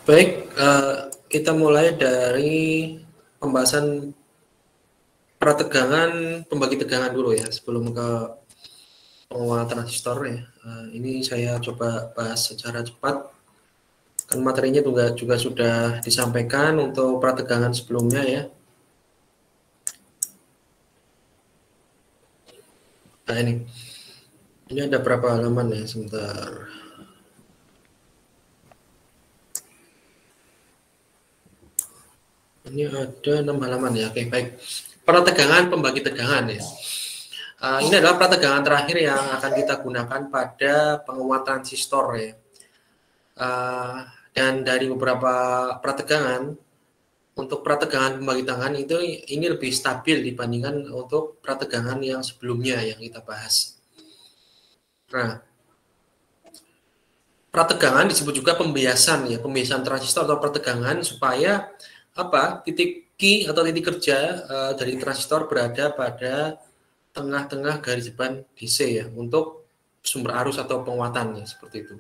Baik, kita mulai dari pembahasan prategangan, pembagi tegangan dulu ya, sebelum ke penguatan transistor ya. Ini saya coba bahas secara cepat, kan materinya juga sudah disampaikan untuk prategangan sebelumnya ya. Nah ini ada berapa halaman ya, sebentar. Ini ada 6 halaman ya. Oke, baik. Prategangan, pembagi tegangan ya. Ini adalah prategangan terakhir yang akan kita gunakan pada penguatan transistor ya. Dan dari beberapa prategangan, untuk prategangan pembagi tegangan itu ini lebih stabil dibandingkan untuk prategangan yang sebelumnya yang kita bahas. Nah, prategangan disebut juga pembiasan ya, pembiasan transistor atau prategangan supaya titik Q atau titik kerja dari transistor berada pada tengah-tengah garis depan DC ya untuk sumber arus atau penguatan ya, seperti itu.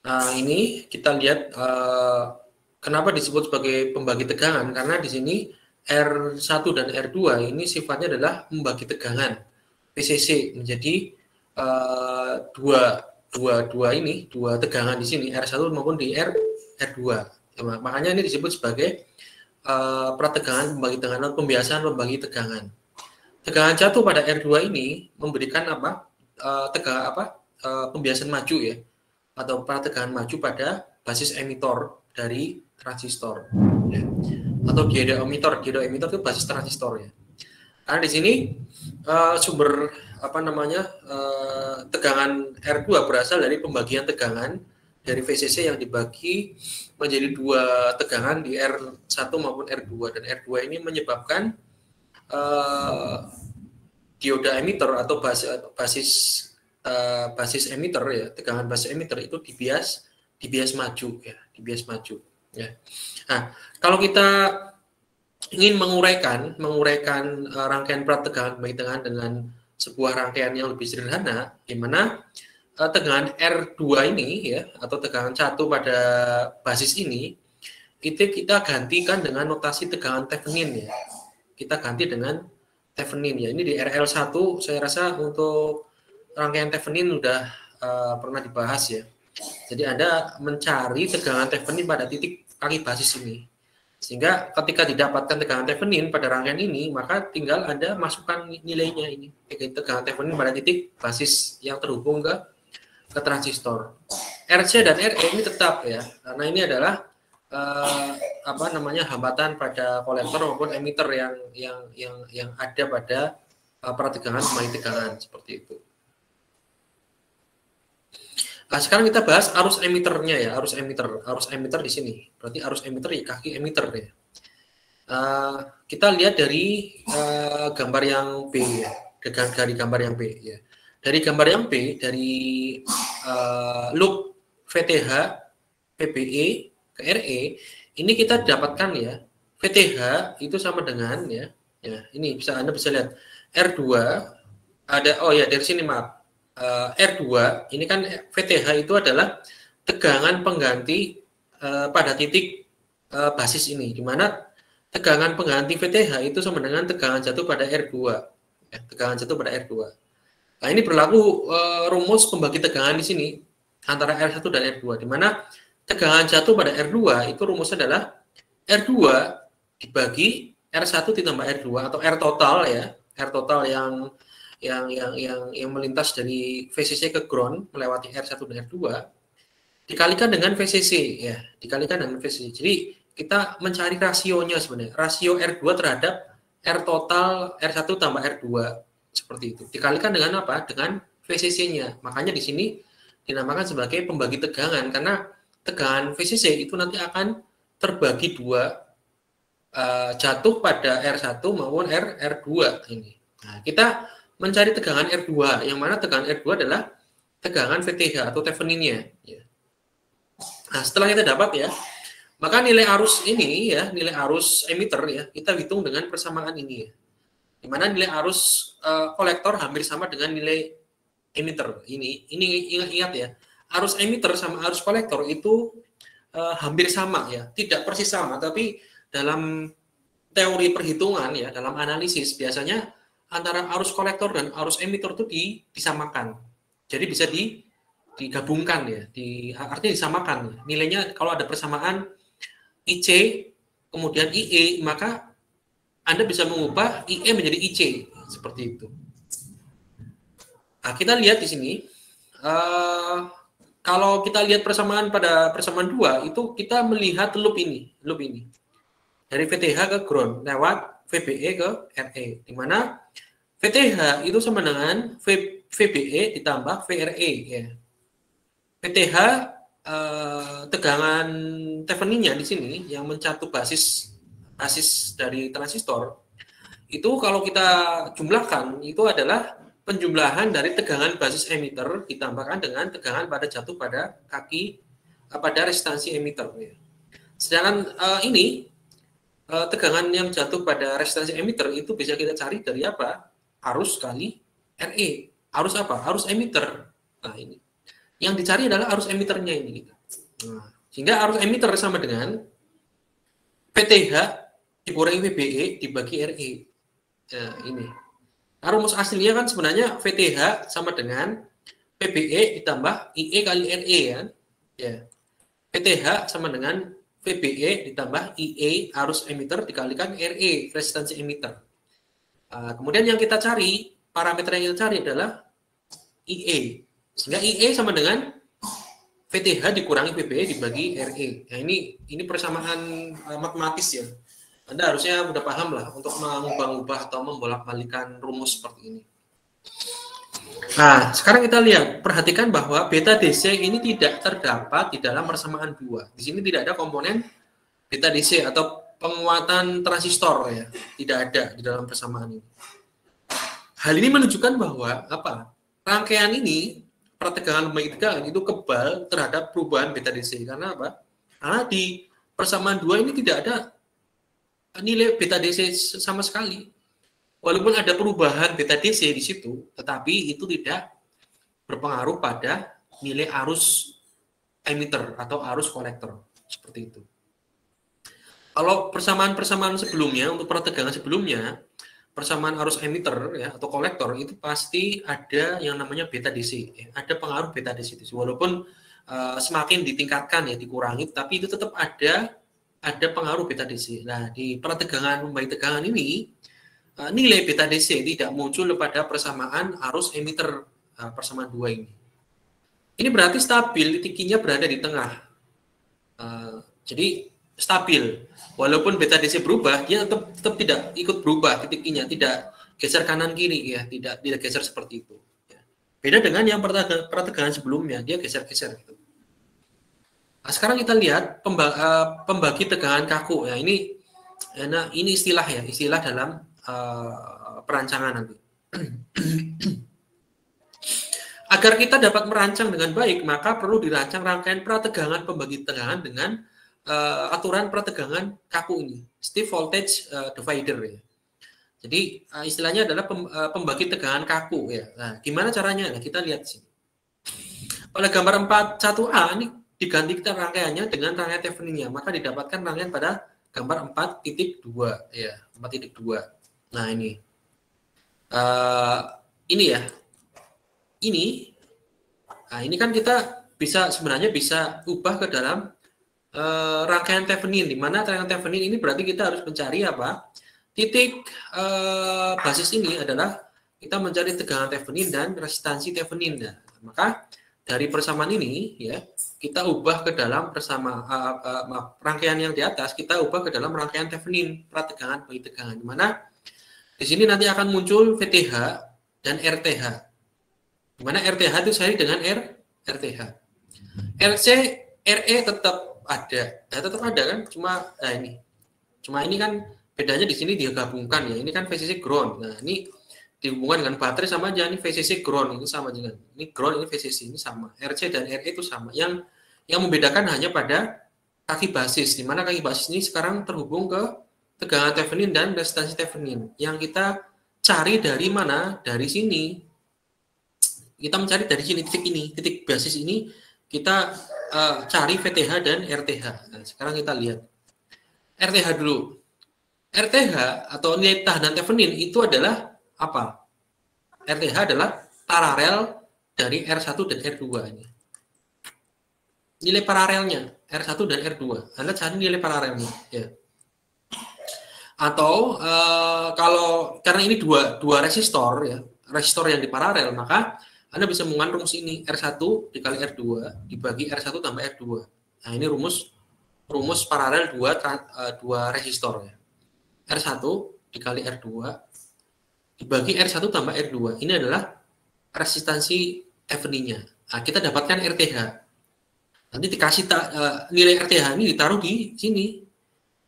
Nah, ini kita lihat kenapa disebut sebagai pembagi tegangan, karena di sini R1 dan R2 ini sifatnya adalah membagi tegangan PCC menjadi dua tegangan di sini, R1 maupun di R2. Ya, makanya ini disebut sebagai prategangan pembagi tegangan atau pembiasan pembagi tegangan. Tegangan jatuh pada R2 ini memberikan pembiasan maju ya, atau prategangan maju pada basis emitor dari transistor ya. Atau diodoemitor itu basis transistor ya. Karena di sini sumber tegangan R2 berasal dari pembagian tegangan dari VCC yang dibagi menjadi dua tegangan di R1 maupun R2, dan R2 ini menyebabkan dioda emitter atau basis emitter ya, tegangan basis emitter itu dibias maju ya, ya. Nah, kalau kita ingin menguraikan rangkaian prategangan pembagi tegangan dengan sebuah rangkaian yang lebih sederhana, di mana tegangan R2 ini ya, atau tegangan satu pada basis ini, itu kita gantikan dengan notasi tegangan Thevenin ya. Kita ganti dengan Thevenin ya. Ini di RL1 saya rasa untuk rangkaian Thevenin sudah pernah dibahas ya. Jadi Anda mencari tegangan Thevenin pada titik kaki basis ini. Sehingga ketika didapatkan tegangan Thevenin pada rangkaian ini, maka tinggal Anda masukkan nilainya ini. Tegangan Thevenin pada titik basis yang terhubung ke transistor. RC dan RE ini tetap ya, karena ini adalah hambatan pada kolektor maupun emitter yang ada pada prategangan pembagi tegangan seperti itu. Nah, sekarang kita bahas arus emiternya ya, arus emitter di sini. Berarti arus emitter ya kaki emitter ya. Kita lihat dari gambar yang B ya, dari gambar yang B ya. Dari gambar yang B, dari loop VTH, PBE ke RE, ini kita dapatkan ya, VTH itu sama dengan ya ini Anda bisa lihat R2 ada, dari sini maaf, R2 ini kan VTH itu adalah tegangan pengganti pada titik basis ini, di mana tegangan pengganti VTH itu sama dengan tegangan jatuh pada R2 ya, tegangan jatuh pada R2. Nah, ini berlaku rumus pembagi tegangan di sini antara R1 dan R2, di mana tegangan jatuh pada R2 itu rumusnya adalah R2 dibagi R1 ditambah R2 atau R total ya, R total yang melintas dari VCC ke ground melewati R1 dan R2 dikalikan dengan VCC ya, dikalikan dengan VCC. Jadi kita mencari rasionya sebenarnya, rasio R2 terhadap R total R1 tambah R2 seperti itu. Dikalikan dengan apa? Dengan VCC-nya. Makanya di sini dinamakan sebagai pembagi tegangan, karena tegangan VCC itu nanti akan terbagi dua, jatuh pada R1 maupun R2 ini. Nah, kita mencari tegangan R2, yang mana tegangan R2 adalah tegangan VTH atau Thevenin-nya. Ya. Nah, setelah kita dapat ya, maka nilai arus ini ya, nilai arus emitter ya, kita hitung dengan persamaan ini ya. Di mana nilai arus kolektor hampir sama dengan nilai emitter. Ini ingat ya, arus emitter sama arus kolektor itu hampir sama ya, tidak persis sama, tapi dalam teori perhitungan ya, dalam analisis biasanya antara arus kolektor dan arus emitter itu disamakan. Jadi bisa digabungkan ya, artinya disamakan. Nilainya kalau ada persamaan IC kemudian IE, maka Anda bisa mengubah IE menjadi IC seperti itu. Nah, kita lihat di sini. Kalau kita lihat persamaan pada persamaan 2 itu kita melihat loop ini dari VTH ke ground lewat VBE ke RE, di mana VTH itu sama dengan VBE ditambah VRE ya. VTH tegangan Thevenin-nya di sini yang mencatu basis dari transistor itu kalau kita jumlahkan itu adalah penjumlahan dari tegangan basis emitter ditambahkan dengan tegangan pada jatuh pada kaki pada resistansi emitter. Sedangkan ini tegangan yang jatuh pada resistansi emitter itu bisa kita cari dari apa? Arus kali RE. Arus apa? Arus emitter. Nah ini. Yang dicari adalah arus emitternya ini. Nah, sehingga arus emitter sama dengan PTH dikurangi VBE dibagi RE. Nah, ini. Nah, rumus aslinya kan sebenarnya VTH sama dengan VBE ditambah IE kali RE kan. Ya. VTH sama dengan VBE ditambah IE arus emitter dikalikan RE resistansi emitter. Kemudian yang kita cari, parameter yang kita cari adalah IE. Sehingga IE sama dengan VTH dikurangi VBE dibagi RE. Nah, ini persamaan matematis ya. Anda harusnya sudah paham lah untuk mengubah-ubah atau membolak-balikan rumus seperti ini. Nah, sekarang kita lihat, perhatikan bahwa beta DC ini tidak terdapat di dalam persamaan 2. Di sini tidak ada komponen beta DC atau penguatan transistor ya, tidak ada di dalam persamaan ini. Hal ini menunjukkan bahwa apa? Rangkaian ini, pertegangan tegangan itu kebal terhadap perubahan beta DC. Karena apa? Karena di persamaan 2 ini tidak ada nilai beta DC sama sekali. Walaupun ada perubahan beta DC di situ, tetapi itu tidak berpengaruh pada nilai arus emitter atau arus kolektor. Seperti itu. Kalau persamaan-persamaan sebelumnya, untuk pertegangan sebelumnya, persamaan arus emitter ya, atau kolektor, itu pasti ada yang namanya beta DC. Ya. Ada pengaruh beta DC. Walaupun semakin ditingkatkan ya, dikurangi, tapi itu tetap ada pengaruh beta DC. Nah, di pertegangan membagi tegangan ini, nilai beta DC tidak muncul pada persamaan arus emitter persamaan 2 ini. Ini berarti stabil, titiknya berada di tengah. Jadi stabil. Walaupun beta DC berubah, dia tetap tidak ikut berubah titiknya, tidak geser kanan kiri ya, tidak geser seperti itu. Beda dengan yang pertegangan sebelumnya, dia geser-geser gitu. Nah, sekarang kita lihat pembagi tegangan kaku. Ya, ini istilah ya, istilah dalam perancangan nanti. Agar kita dapat merancang dengan baik, maka perlu dirancang rangkaian prategangan pembagi tegangan dengan aturan prategangan kaku ini, Step Voltage Divider ya. Jadi istilahnya adalah pembagi tegangan kaku ya. Nah, gimana caranya? Nah, kita lihat sini. Pada gambar 41A ini digantikan rangkaiannya dengan rangkaian Thevenin-nya, maka didapatkan rangkaian pada gambar 4.2 ya, 4.2. Nah, ini ya. Ini kan kita sebenarnya bisa ubah ke dalam rangkaian Thevenin, di mana rangkaian Thevenin ini berarti kita harus mencari apa? Titik basis ini adalah kita mencari tegangan Thevenin dan resistansi Thevenin. Nah, maka dari persamaan ini ya, kita ubah ke dalam rangkaian yang di atas, kita ubah ke dalam rangkaian Thevenin, prategangan bagi tegangan, di mana di sini nanti akan muncul VTH dan RTH. Di mana RTH itu sama dengan RTH. RC, RE tetap ada. Nah, tetap ada kan? Cuma ini kan bedanya di sini digabungkan ya. Ini kan VCC ground. Nah, ini dihubungkan dengan baterai sama aja. Ini VCC ground, ini sama dengan ini ground, ini VCC, ini sama. RC dan RE itu sama. Yang membedakan hanya pada kaki basis, di mana kaki basis ini sekarang terhubung ke tegangan Thevenin dan resistansi Thevenin. Yang kita cari dari mana? Dari sini. Kita mencari dari sini, titik basis ini kita cari VTH dan RTH. Nah, sekarang kita lihat RTH dulu. RTH atau nilai tahanan Thevenin itu adalah apa? RTH adalah paralel dari R1 dan R2 ini. Nilai paralelnya R1 dan R2. Anda cari nilai paralelnya, ya. Atau kalau karena ini dua resistor ya, resistor yang diparalel, maka Anda bisa menggunakan rumus ini, R1 dikali R2 dibagi R1 tambah R2. Nah, ini rumus paralel dua resistor ya. R1 dikali R2 dibagi R1 tambah R2. Ini adalah resistansi Thevenin-nya. Nah, kita dapatkan RTH. Nanti dikasih nilai RTH ini ditaruh di sini.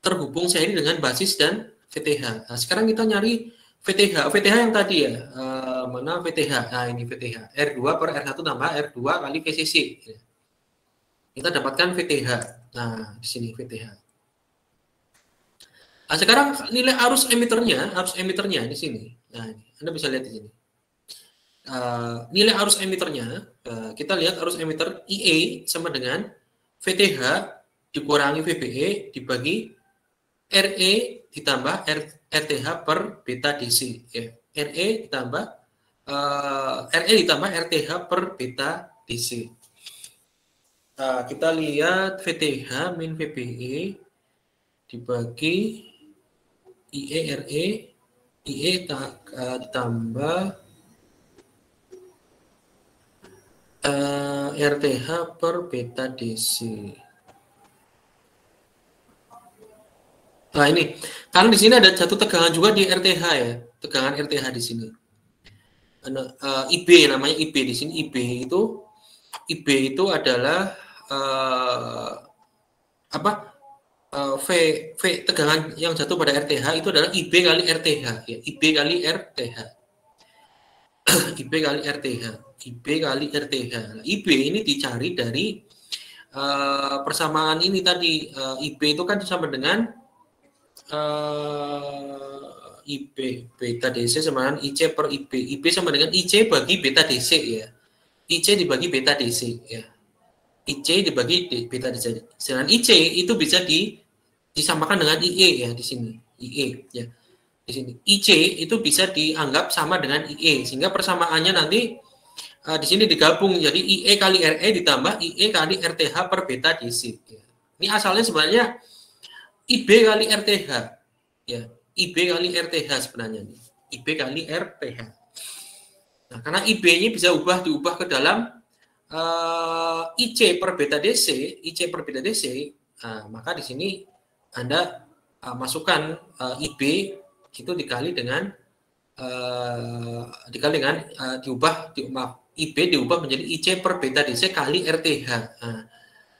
Terhubung seri dengan basis dan VTH. Nah, sekarang kita nyari VTH. VTH yang tadi ya. Mana VTH? Nah, ini VTH. R2 per R1 tambah R2 kali VCC. Kita dapatkan VTH. Nah, di sini VTH. Nah, sekarang nilai arus emiternya di sini. Nah, ini, Anda bisa lihat di sini. Nilai arus emiternya, kita lihat arus emiter IE sama dengan VTH dikurangi VBE dibagi RE ditambah RTH per beta DC. Ya. RE ditambah RTH per beta DC. Kita lihat VTH min VBE dibagi IE RE, IE ditambah RTH per beta DC. Nah, ini karena di sini ada satu tegangan juga di RTH ya, tegangan RTH di sini. IB namanya IB di sini. IB itu adalah V tegangan yang jatuh pada RTH itu adalah IB kali RTH ya, IB kali RTH. IB kali RTH, IB kali RTH. Nah, IB ini dicari dari persamaan ini tadi. IB itu kan sama dengan IB beta DC sama dengan IC per IB. IB sama dengan IC bagi beta DC ya. IC dibagi beta DC ya. IC dibagi beta DC. Sedangkan IC itu bisa disamakan dengan IE ya di sini. IE ya. Di sini IC itu bisa dianggap sama dengan IE sehingga persamaannya nanti di sini digabung jadi IE kali RE ditambah IE kali RTH per beta DC ya. Ini asalnya sebenarnya IB kali RTH ya. IB kali RTH sebenarnya nih. IB kali RTH. Nah, karena IB-nya bisa diubah ke dalam IC per beta DC, IC per beta DC, maka di sini Anda masukkan IB itu dikali dengan IB diubah menjadi IC per beta DC kali RTH. Nah,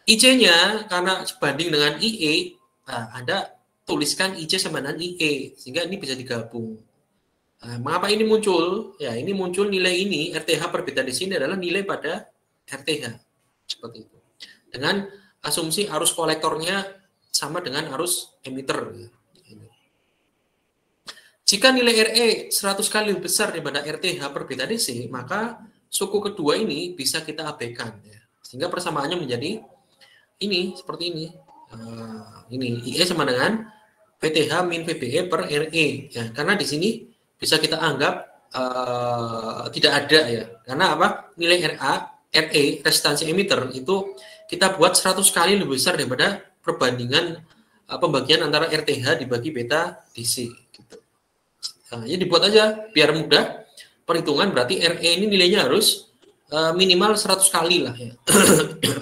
IC-nya karena sebanding dengan IE, Anda tuliskan IC sama dengan IE sehingga ini bisa digabung. Mengapa ini muncul? Ya, ini muncul nilai ini RTH per beta DC ini adalah nilai pada RTH seperti itu. Dengan asumsi arus kolektornya sama dengan arus emitter. Jika nilai RE 100 kali lebih besar daripada RTH per beta DC, maka suku kedua ini bisa kita abaikan. Ya. Sehingga persamaannya menjadi ini, seperti ini. Ini IE sama dengan VTH min VBE per RE. Ya, karena di sini bisa kita anggap tidak ada ya. Karena apa? Nilai RE, resistansi emitter, itu kita buat 100 kali lebih besar daripada perbandingan pembagian antara RTH dibagi beta DC. Gitu. Nah, ya dibuat aja biar mudah perhitungan, berarti RE ini nilainya harus minimal 100 kali lah ya.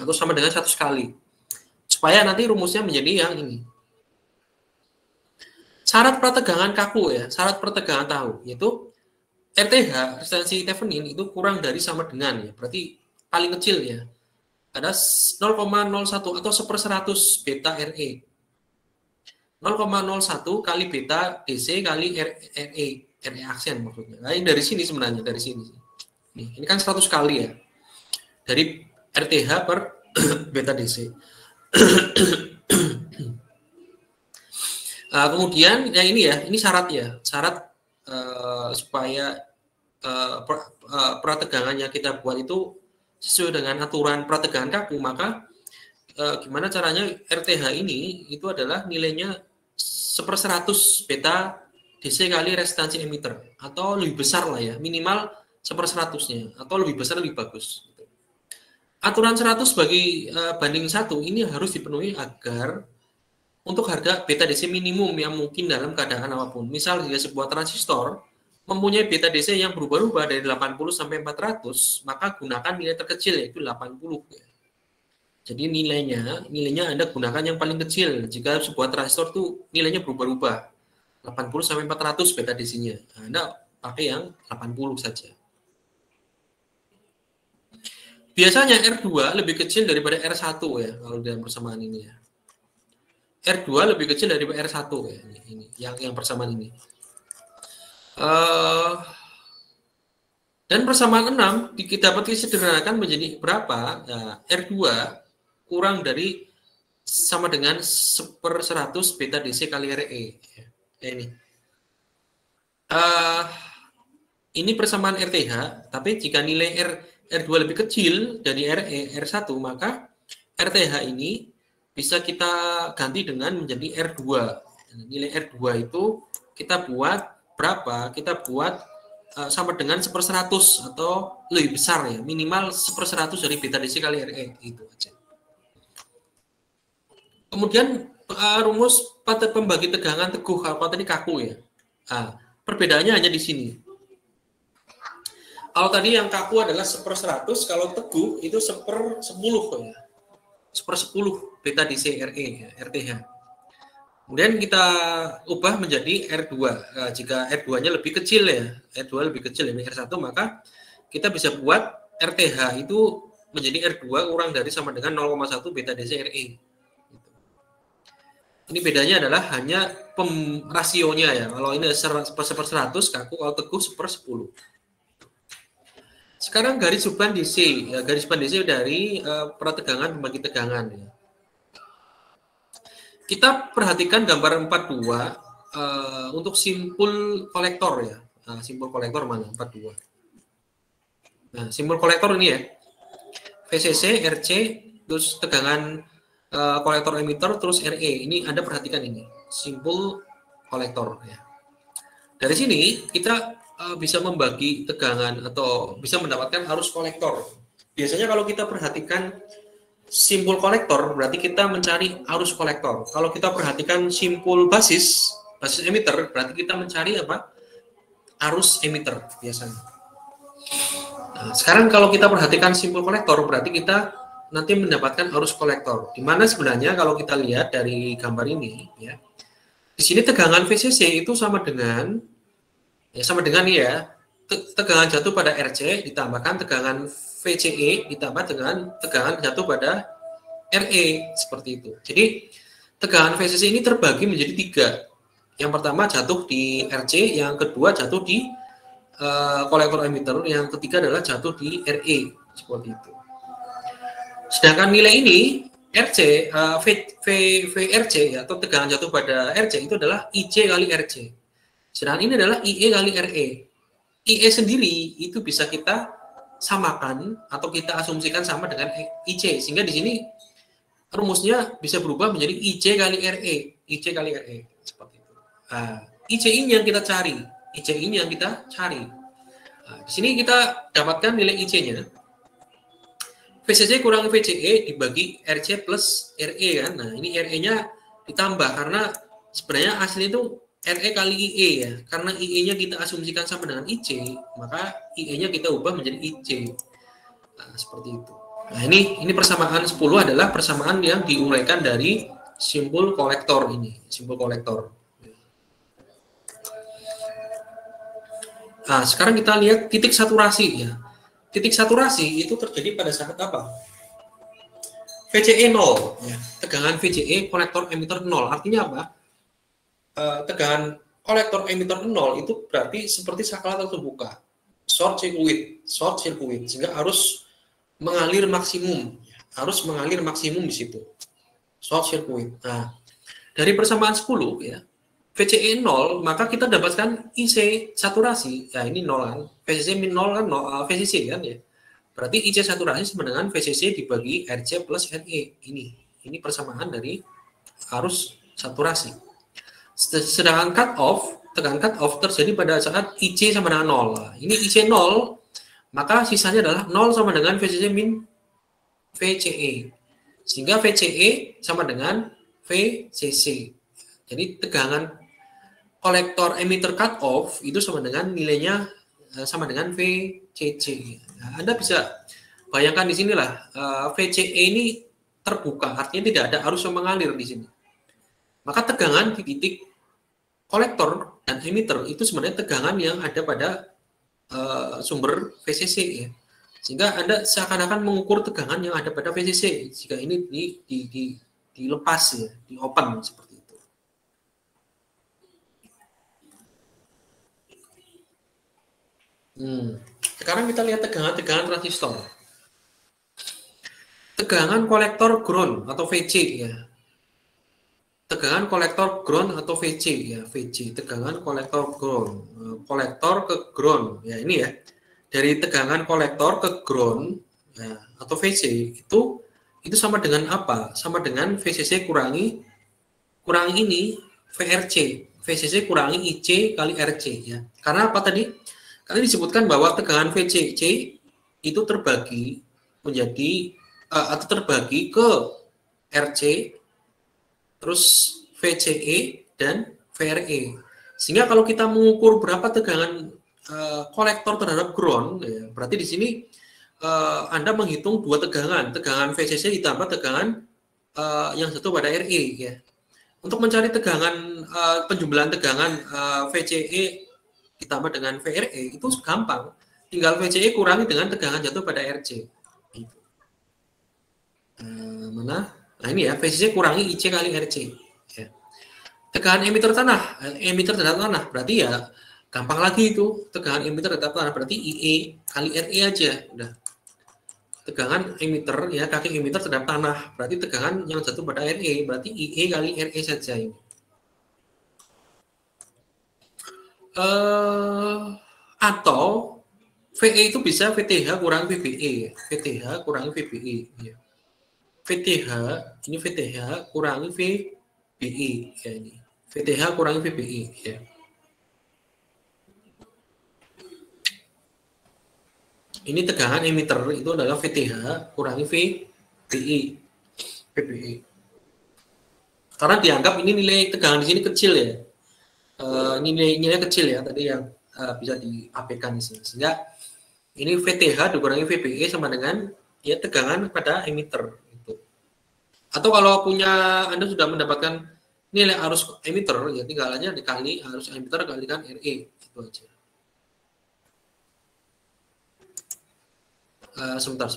Atau sama dengan 100 kali. Supaya nanti rumusnya menjadi yang ini. Syarat pertegangan kaku ya, syarat pertegangan tahu, yaitu RTH, resistansi Thevenin itu kurang dari sama dengan ya, berarti paling kecil ya. Ada 0,01 atau 1/100 beta RE. 0,01 kali beta DC kali RE aksen maksudnya. Nah, ini dari sini sebenarnya, dari sini. Ini kan 100 kali ya. Dari RTH per beta DC. Kemudian yang ini ya, ini syarat ya. Syarat supaya pertegangan yang kita buat itu sesuai dengan aturan prategangan kaku, maka gimana caranya RTH ini itu adalah nilainya 1/100 beta DC kali resistansi emitter, atau lebih besar lah ya, minimal 1/100-nya, atau lebih besar lebih bagus. Aturan 100 bagi banding 1 ini harus dipenuhi agar untuk harga beta DC minimum yang mungkin dalam keadaan apapun. Misal jika sebuah transistor mempunyai beta DC yang berubah-ubah dari 80 sampai 400, maka gunakan nilai terkecil yaitu 80. Jadi nilainya Anda gunakan yang paling kecil jika sebuah transistor tuh nilainya berubah-ubah 80 sampai 400 beta DC-nya. Nah, Anda pakai yang 80 saja. Biasanya R2 lebih kecil daripada R1 ya kalau dalam persamaan ini ya. R2 lebih kecil daripada R1 ya, ini yang persamaan ini. Dan persamaan 6 dapat disederhanakan menjadi berapa? Nah, R2 kurang dari sama dengan 1/100 beta DC kali RE. Ini persamaan RTH, tapi jika nilai R2 lebih kecil dari RE, R1, maka RTH ini bisa kita ganti dengan menjadi R2. Nilai R2 itu kita buat berapa? Kita buat sama dengan 1/100 atau lebih besar ya, minimal 1/100 dari beta DC kali RE, itu aja. Kemudian rumus pada pembagi tegangan teguh, kalau tadi kaku ya. Nah, perbedaannya hanya di sini. Kalau tadi yang kaku adalah 1/100, kalau teguh itu 1/10 ya. 1/10 beta DC RE ya, RTH. Kemudian kita ubah menjadi R2. Nah, jika R2-nya lebih kecil ya, R2 lebih kecil dari R1, maka kita bisa buat RTH itu menjadi R2 kurang dari sama dengan 0,1 beta DC RE. Ini bedanya adalah hanya rasionya ya. Kalau ini 1/100 kaku, kalau teguh 1/10. Sekarang garis beban DC, ya, garis beban DC dari prategangan pembagi tegangan. Ya. Kita perhatikan gambar 42 untuk simpul kolektor ya. Nah, simpul kolektor mana? 42. Nah, simpul kolektor ini ya. VCC, RC, terus tegangan kolektor emitter, terus RE. Ini Anda perhatikan ini, simpul kolektor ya. Dari sini kita bisa membagi tegangan atau bisa mendapatkan arus kolektor. Biasanya kalau kita perhatikan simpul kolektor, berarti kita mencari arus kolektor. Kalau kita perhatikan simpul basis emitter, berarti kita mencari apa? Arus emitter biasanya. Nah, sekarang kalau kita perhatikan simpul kolektor, berarti kita nanti mendapatkan arus kolektor. Di mana sebenarnya kalau kita lihat dari gambar ini, ya, di sini tegangan VCC itu sama dengan ya, tegangan jatuh pada RC ditambahkan tegangan VCE ditambah dengan tegangan jatuh pada RE, seperti itu. Jadi tegangan VCC ini terbagi menjadi 3. Yang pertama jatuh di RC, yang kedua jatuh di kolektor emitter, yang ketiga adalah jatuh di RE, seperti itu. Sedangkan nilai ini RC, VRC ya, atau tegangan jatuh pada RC itu adalah IC kali RC. Sedangkan ini adalah IE kali RE. IE sendiri itu bisa kita samakan atau kita asumsikan sama dengan IC, sehingga di sini rumusnya bisa berubah menjadi IC kali RE, IC kali RE, seperti itu. Nah, IC ini yang kita cari, IC ini yang kita cari. Nah, di sini kita dapatkan nilai IC-nya. VCC kurang VCE dibagi RC plus RE kan. Nah, ini RE-nya ditambah karena sebenarnya asli itu RE kali IE ya. Karena IE-nya kita asumsikan sama dengan IC, maka IE-nya kita ubah menjadi IC. Nah, seperti itu. Nah, ini persamaan 10 adalah persamaan yang diuraikan dari simpul kolektor ini, simpul kolektor. Nah, sekarang kita lihat titik saturasi ya. Titik saturasi itu terjadi pada saat apa? VCE 0, ya. Tegangan VCE kolektor emitter 0. Artinya apa? Tegangan kolektor emitter 0 itu berarti seperti saklar terbuka, short circuit, sehingga arus mengalir maksimum, arus mengalir maksimum di situ, short circuit. Nah, dari persamaan 10 ya, VCE 0, maka kita dapatkan IC saturasi. Ya, ini 0 kan. VCC min 0 kan, VCC kan ya. Berarti IC saturasi sama dengan VCC dibagi RC plus RE. Ini persamaan dari arus saturasi. Sedangkan tegangan cut off terjadi pada saat IC sama dengan 0. Ini IC 0, maka sisanya adalah 0 sama dengan VCC min VCE. Sehingga VCE sama dengan VCC. Jadi tegangan kolektor emitter cut off itu sama dengan nilainya sama dengan VCC. Nah, Anda bisa bayangkan di sinilah VCE ini terbuka, artinya tidak ada arus yang mengalir di sini. Maka tegangan di titik kolektor dan emitter itu sebenarnya tegangan yang ada pada sumber VCC ya. Sehingga Anda seakan-akan mengukur tegangan yang ada pada VCC jika ini dilepas ya, di open seperti itu. Sekarang kita lihat tegangan transistor. Tegangan kolektor ground atau VC ya. Tegangan kolektor ground atau VC ya, VC, tegangan kolektor ground. Kolektor ke ground ya, ini ya. Dari tegangan kolektor ke ground ya, atau VC itu sama dengan apa? Sama dengan VCC kurangi ini VRC. VCC kurangi IC kali RC ya. Karena apa tadi? Karena disebutkan bahwa tegangan VCC itu terbagi menjadi atau terbagi ke RC, terus VCE dan VRE. Sehingga kalau kita mengukur berapa tegangan kolektor terhadap ground, ya, berarti di sini Anda menghitung dua tegangan VCC ditambah tegangan yang satu pada RE. Ya. Untuk mencari tegangan penjumlahan tegangan VCE ditambah dengan VRE itu gampang, tinggal VCE kurangi dengan tegangan jatuh pada RC. Gitu. Nah ini ya, VCC kurangi IC kali RC. Ya. Tegangan emitter terhadap tanah, berarti ya gampang lagi itu, tegangan emitter terhadap tanah berarti IE kali RE aja, udah. Tegangan emitter ya, kaki emitter terhadap tanah, berarti tegangan yang jatuh pada RE, berarti IE kali RE saja ini. Atau VE itu bisa VTH kurang VBE, VTH kurangi VBE. Ya. VTH, ini VTH kurangi VBE, ya ini. VTH kurangi VBE, ya. Ini tegangan emitter itu adalah VTH kurangi VBE. Karena dianggap ini nilai tegangan di sini kecil ya. Nilainya kecil ya tadi yang bisa diabaikan di sini. Sehingga ini VTH dikurangi VBE sama dengan ya tegangan pada emitter itu. Atau kalau Anda sudah mendapatkan nilai arus emitter ya tinggal aja dikali arus emitter kalikan RE itu aja. Sebentar.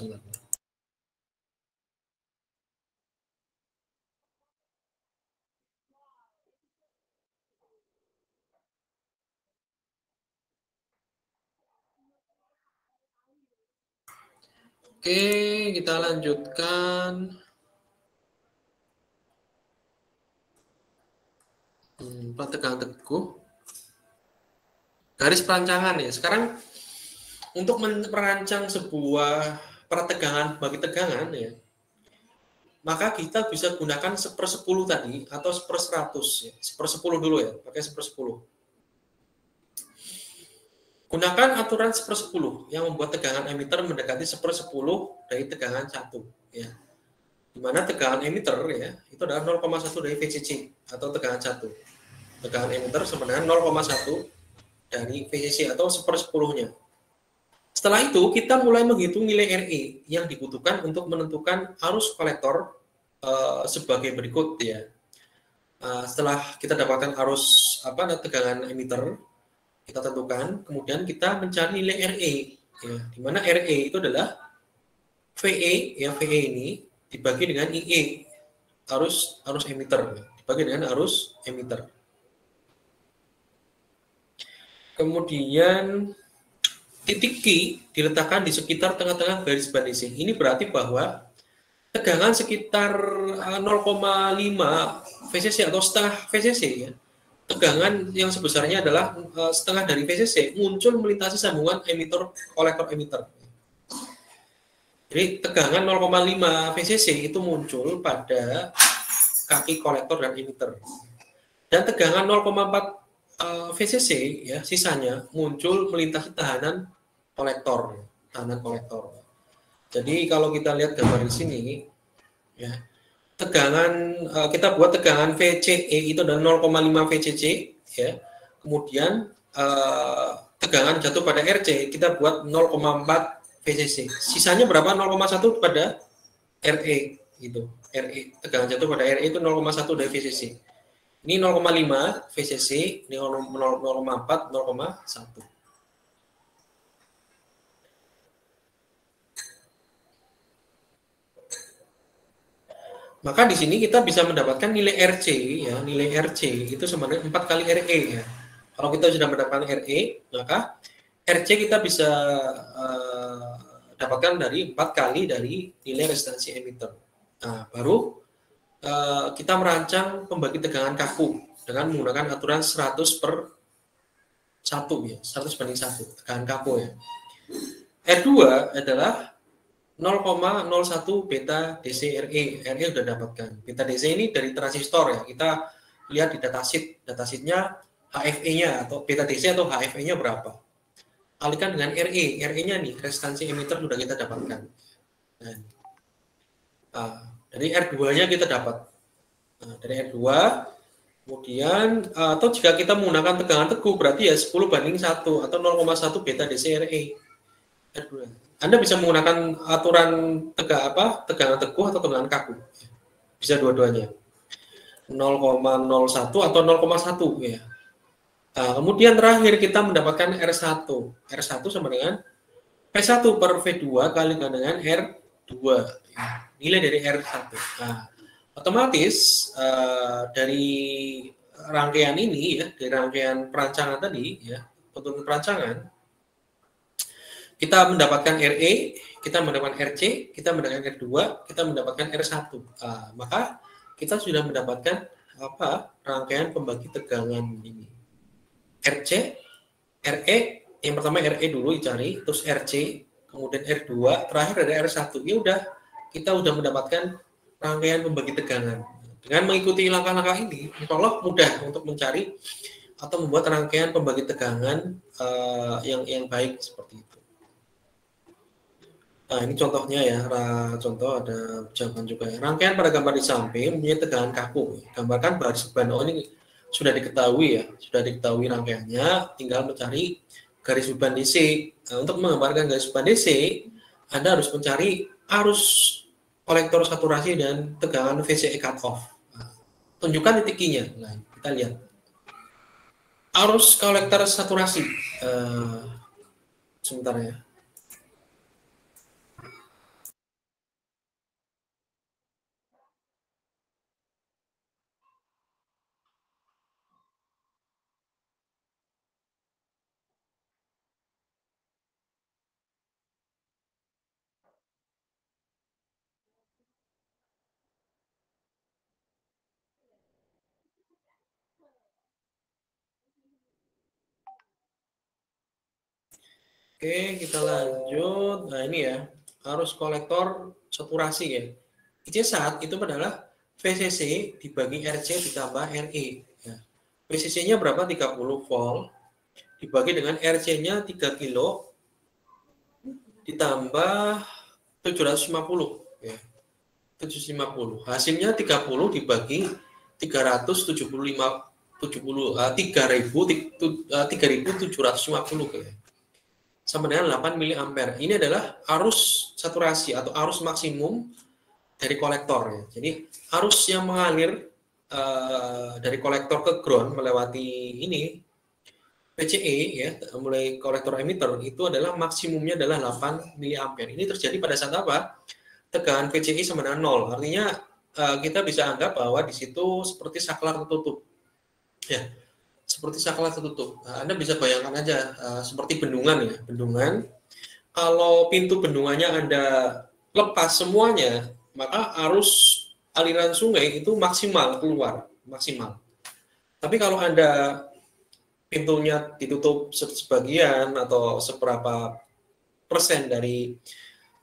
Oke, kita lanjutkan. Tegangan teguh. Garis perancangan ya. Sekarang untuk merancang sebuah pertegangan bagi tegangan ya, maka kita bisa gunakan 1/10 tadi atau 1/100 ya. 1/10 dulu ya, pakai 1/10. Gunakan aturan 1/10 yang membuat tegangan emitter mendekati 1/10 dari tegangan 1 ya. Di mana tegangan emitter ya itu adalah 0,1 dari VCC atau tegangan 1. Tegangan emitter sama dengan 0,1 dari VCC atau 1/10-nya. Setelah itu kita mulai menghitung nilai RE yang dibutuhkan untuk menentukan arus kolektor sebagai berikut ya. Setelah kita dapatkan arus tegangan emitter, kita tentukan, kemudian kita mencari nilai RE ya, di mana RE itu adalah VE ya, VE ini dibagi dengan IE arus emitter, dibagi dengan arus emitter. Kemudian titik Q diletakkan di sekitar tengah-tengah garis bandising. Ini berarti bahwa tegangan sekitar 0,5 VCC atau setengah VCC ya. Tegangan yang sebesarnya adalah setengah dari VCC muncul melintasi sambungan emitter kolektor emitter. Jadi tegangan 0,5 VCC itu muncul pada kaki kolektor dan emitter. Dan tegangan 0,4 VCC ya sisanya muncul melintasi tahanan kolektor. Jadi kalau kita lihat gambar di sini ya, tegangan kita buat tegangan VCE itu adalah 0,5 VCC ya. Kemudian tegangan jatuh pada RC kita buat 0,4 VCC. Sisanya berapa? 0,1 pada RE gitu. RE tegangan jatuh pada RE itu 0,1 dari VCC. Ini 0,5 VCC, ini 0,4, 0,1. Maka di sini kita bisa mendapatkan nilai RC ya, nilai RC itu sama dengan 4 kali RE ya. Kalau kita sudah mendapatkan RE, maka RC kita bisa dapatkan dari 4 kali dari nilai resistansi emitter. Nah, baru kita merancang pembagi tegangan kaku dengan menggunakan aturan 100/1 ya, 100/1 tegangan kaku ya. R2 adalah 0,01 beta DC RE. RE sudah dapatkan. Beta DC ini dari transistor ya. Kita lihat di datasheet. Datasheetnya HFE-nya atau beta DC atau HFE-nya berapa. Kalikan dengan RE. RE-nya nih, resistansi emitter sudah kita dapatkan. Dari R2-nya kita dapat. Dari R2, kemudian, atau jika kita menggunakan tegangan teguh, berarti ya 10/1 atau 0,1 beta DC RE. R2. Anda bisa menggunakan aturan tegangan teguh atau tegangan kaku. Bisa dua-duanya. 0,01 atau 0,1 ya. Nah, kemudian terakhir kita mendapatkan R1. R1 sama dengan P1 per V2 kali dengan R2. Ya. Nilai dari R1. Nah, otomatis dari rangkaian ini ya, dari rangkaian perancangan tadi ya, petunjuk perancangan, kita mendapatkan RE, kita mendapatkan RC, kita mendapatkan R2, kita mendapatkan R1. Maka kita sudah mendapatkan rangkaian pembagi tegangan ini. RC, RE, yang pertama RE dulu dicari, terus RC, kemudian R2, terakhir ada R1. Ya udah, kita sudah mendapatkan rangkaian pembagi tegangan. Dengan mengikuti langkah-langkah ini, insya Allah mudah untuk mencari atau membuat rangkaian pembagi tegangan yang baik seperti itu. Nah, ini contohnya ya, contoh ada jawaban juga ya. Rangkaian pada gambar di samping mempunyai tegangan kaku. Gambarkan baris beban. Oh, ini sudah diketahui ya, sudah diketahui rangkaiannya, tinggal mencari garis beban DC. Nah, untuk menggambarkan garis beban DC, Anda harus mencari arus kolektor saturasi dan tegangan VCE cutoff. Nah, tunjukkan titik I-nya. Nah, kita lihat. Arus kolektor saturasi. Sebentar ya. Oke, kita lanjut. Nah, ini ya, arus kolektor saturasi ya. IC1 itu adalah VCC dibagi RC ditambah RE. Ya. VCC-nya berapa? 30 volt. Dibagi dengan RC-nya 3 kilo ditambah 750. Ya. 750. Hasilnya 30 dibagi 375 3.750 ya. Sama dengan 8 mA. Ini adalah arus saturasi atau arus maksimum dari kolektor ya. Jadi arus yang mengalir dari kolektor ke ground melewati ini PCE ya, mulai kolektor emitter itu adalah maksimumnya adalah 8 mA. Ini terjadi pada saat apa? Tegangan PCE sama dengan 0. Artinya kita bisa anggap bahwa di situ seperti saklar tertutup. Ya. Seperti saklar tertutup. Anda bisa bayangkan aja seperti bendungan ya, bendungan. Kalau pintu bendungannya Anda lepas semuanya, maka arus aliran sungai itu maksimal keluar, maksimal. Tapi kalau Anda pintunya ditutup sebagian atau seberapa persen dari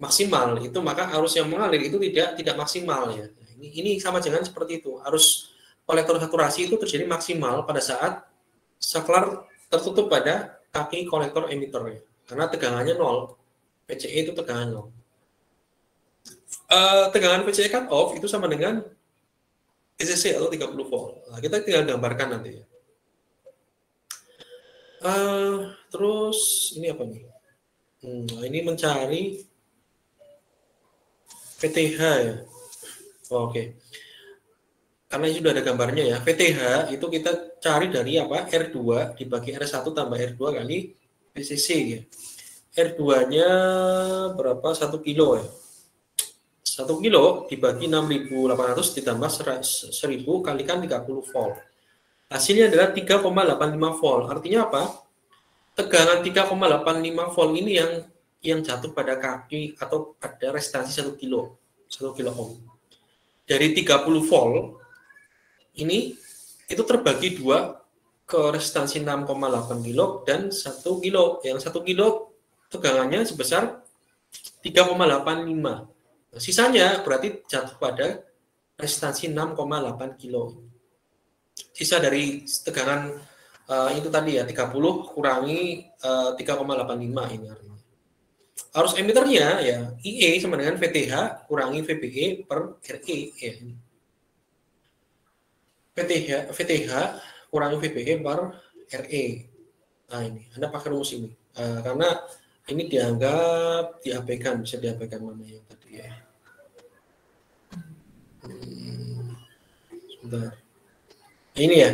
maksimal itu, maka arus yang mengalir itu tidak maksimal ya. Ini sama dengan seperti itu. Arus kolektor saturasi itu terjadi maksimal pada saat saklar tertutup pada kaki kolektor emitter, karena tegangannya 0. PCE itu tegangan 0. Tegangan PCE cut off itu sama dengan ECC atau 30 volt. Nah, kita tinggal gambarkan nanti ya. Terus ini apa nih? Ini mencari VTH ya. Oke. Karena ini sudah ada gambarnya ya. VTH itu kita cari dari apa? R2 dibagi R1 tambah R2 kali PCC ya. R2-nya berapa? 1 kilo ya. 1 kilo dibagi 6.800 ditambah 1.000 kalikan 30 volt. Hasilnya adalah 3,85 volt. Artinya apa? Tegangan 3,85 volt ini yang jatuh pada kaki atau pada resistansi 1 kilo ohm. Dari 30 volt ini itu terbagi 2 ke resistansi 6,8 kilo dan 1 kilo. Yang 1 kilo tegangannya sebesar 3,85. Sisanya berarti jatuh pada resistansi 6,8 kilo. Sisa dari tegangan itu tadi ya, 30 kurangi 3,85 ini artinya. Arus emiternya ya IE sama dengan VTH kurangi VBE per RE ya. VTH kurangi VBE per RE. Nah ini, Anda pakai rumus ini. Karena ini dianggap diabaikan, bisa diabaikan mana yang tadi ya. Sebentar. Ini ya.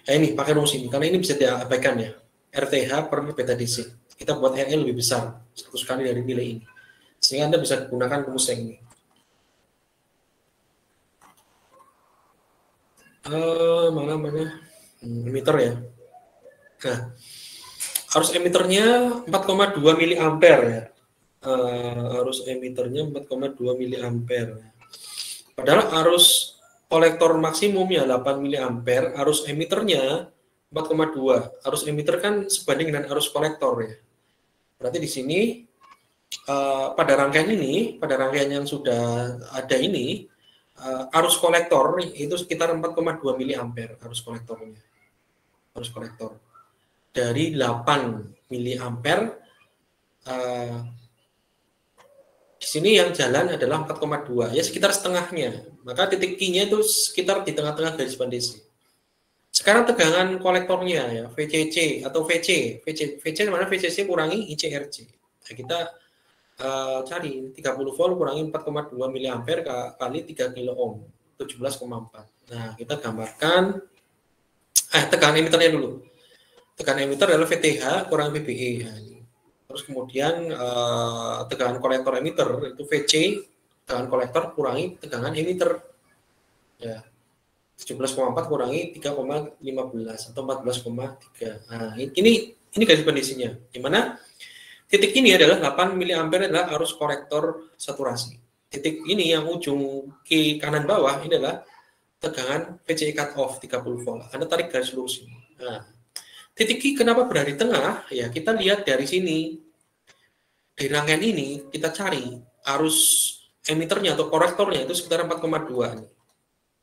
Nah, ini pakai rumus ini karena ini bisa diabaikan ya. RTH per beta DC. Kita buat RE lebih besar 100 kali dari nilai ini. Sehingga Anda bisa gunakan rumus yang ini. Mana emitter ya. Nah, arus emiternya 4,2 miliampere ya. Arus emiternya 4,2 miliampere. Padahal arus kolektor maksimumnya 8 miliampere, arus emiternya 4,2. Arus emitter kan sebanding dengan arus kolektor ya. Berarti di sini pada rangkaian yang sudah ada ini, arus kolektor itu sekitar 4,2 miliampere arus kolektornya. Arus kolektor. Dari 8 miliampere di sini yang jalan adalah 4,2, ya sekitar setengahnya. Maka titik Q-nya itu sekitar di tengah-tengah garis bandesi. Sekarang tegangan kolektornya ya, VCC atau VC mana VCC kurangi ICRC. Nah, kita cari 30 volt kurangi 4,2 miliampere kali 3 kilo ohm, 17,4. Nah, kita gambarkan tegangan emiternya dulu. Tegangan emiter adalah VTH kurang VBE. Nah, terus kemudian tegangan kolektor emitter itu VC, tegangan kolektor kurangi tegangan emitter. Ya. 17,4 kurangi 3,15 atau 14,3. Nah, ini garis bandesinya. Di mana titik ini adalah 8 miliampere adalah arus kolektor saturasi. Titik ini yang ujung ke kanan bawah ini adalah tegangan VCE cut off 30 volt. Anda tarik garis lurus ini. Nah, titik Q kenapa berada di tengah? Ya, kita lihat dari sini. Di rangkaian ini kita cari arus emiternya atau kolektornya itu sekitar 4,2 nih.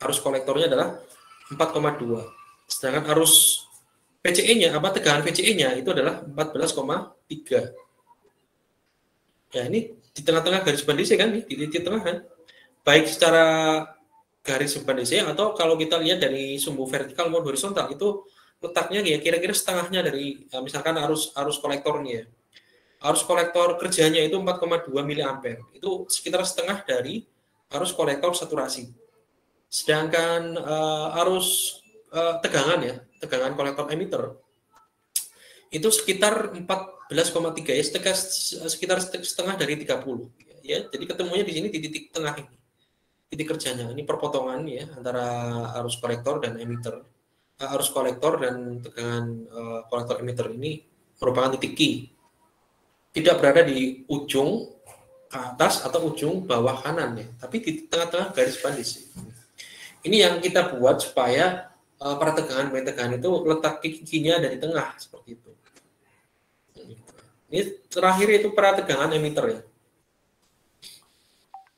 Arus kolektornya adalah 4,2. Sedangkan arus PCE-nya, tegangan PCE-nya itu adalah 14,3. Ya, ini di tengah-tengah garis bandesi kan, di titik tengah kan. Baik secara garis bandesi atau kalau kita lihat dari sumbu vertikal maupun horizontal itu letaknya ya kira-kira setengahnya dari misalkan arus kolektornya. Arus kolektor kerjanya itu 4,2 miliampere. Itu sekitar setengah dari arus kolektor saturasi. Sedangkan arus tegangan kolektor emitter itu sekitar 14,3 ya, sekitar setengah dari 30 ya. Jadi ketemunya di sini di titik tengah ini. Titik kerjanya ini perpotongan ya antara arus kolektor dan emitter. Arus kolektor dan tegangan kolektor emitter ini merupakan titik Q. Tidak berada di ujung ke atas atau ujung bawah kanan ya, tapi di tengah-tengah garis bandesi. Ini yang kita buat supaya para tegangan itu letak Q-nya ada di tengah seperti itu. Ini terakhir itu para tegangan emitter ya.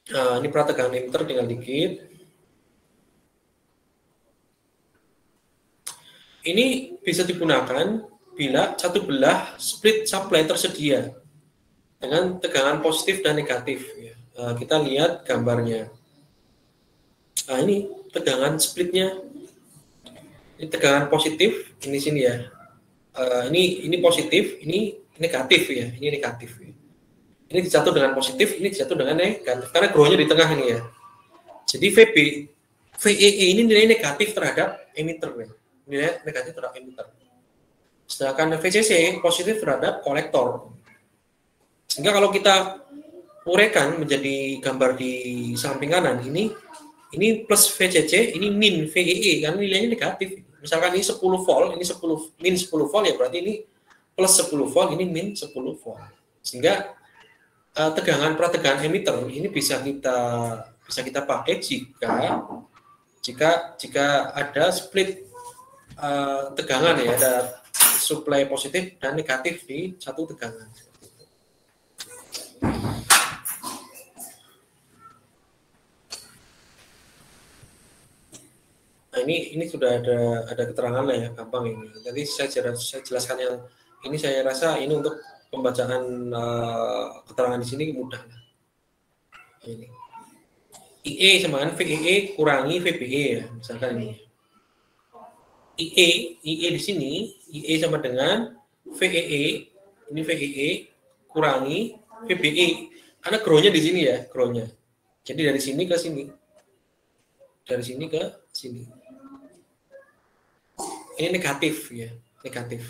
Ini prategangan emitter tinggal dikit. Ini bisa digunakan bila satu belah split supply tersedia dengan tegangan positif dan negatif. Kita lihat gambarnya. Ini tegangan splitnya. Ini tegangan positif, ini sini ya. Ini positif, ini negatif ya. Ini negatif. Ya. Ini dijatuh dengan positif, ini dijatuh dengan negatif. Karena grow-nya di tengah ini ya. Jadi VEE ini nilai negatif terhadap emitter ya. Nilai negatif terhadap emitter. Sedangkan VCC positif terhadap kolektor. Sehingga kalau kita uraikan menjadi gambar di samping kanan ini plus VCC, ini min VEE karena nilainya negatif. Misalkan ini 10 volt, ini 10 min 10 volt ya berarti ini plus 10 volt, ini min 10 volt. Sehingga prategangan emitter ini bisa kita pakai jika ada split tegangan ya, ada supply positif dan negatif di satu tegangan. Nah, ini sudah ada keterangan ya, gampang ini. Jadi saya jelaskan yang ini, saya rasa ini untuk pembacaan keterangan di sini mudah. Ini IE sama dengan VEE kurangi VBE ya, misalkan ini. IE di sini, IE sama dengan VEE, ini VEE kurangi VBE, karena grow-nya di sini ya, grow-nya. Jadi dari sini ke sini, dari sini ke sini. Ini negatif ya, negatif.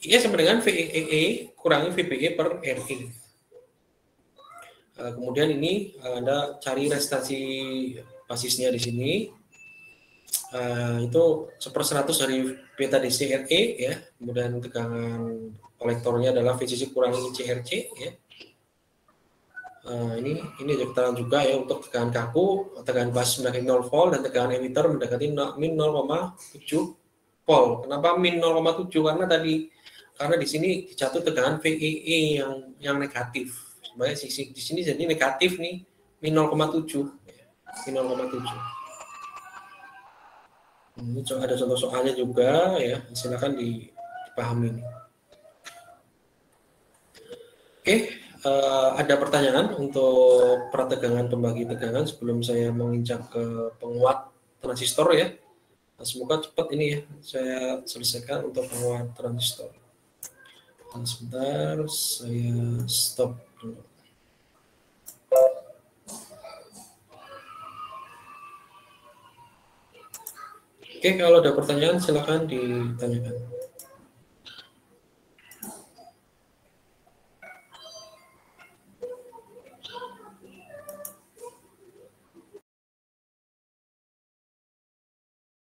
IE sama dengan VEE kurangi VBE per RE. Kemudian ini Anda cari resistansi basisnya di sini. Itu 1/100 dari beta DC RE ya. Kemudian tegangan kolektornya adalah VCC kurangi CRC ya. Ini keterangan juga ya untuk tegangan kaku, tegangan basis mendekati 0 volt dan tegangan emitter mendekati min 0,7 volt. Kenapa min 0,7? Karena di sini dijatuh tegangan VEE yang negatif. Sebenarnya di sini jadi negatif nih, min 0,7. Min 0,7. Ini ada contoh soalnya juga ya, silakan dipahami. Oke. Ada pertanyaan untuk prategangan pembagi tegangan sebelum saya menginjak ke penguat transistor ya. Semoga cepat ini ya saya selesaikan untuk penguat transistor. Sebentar, saya stop dulu. Oke, kalau ada pertanyaan silakan ditanyakan.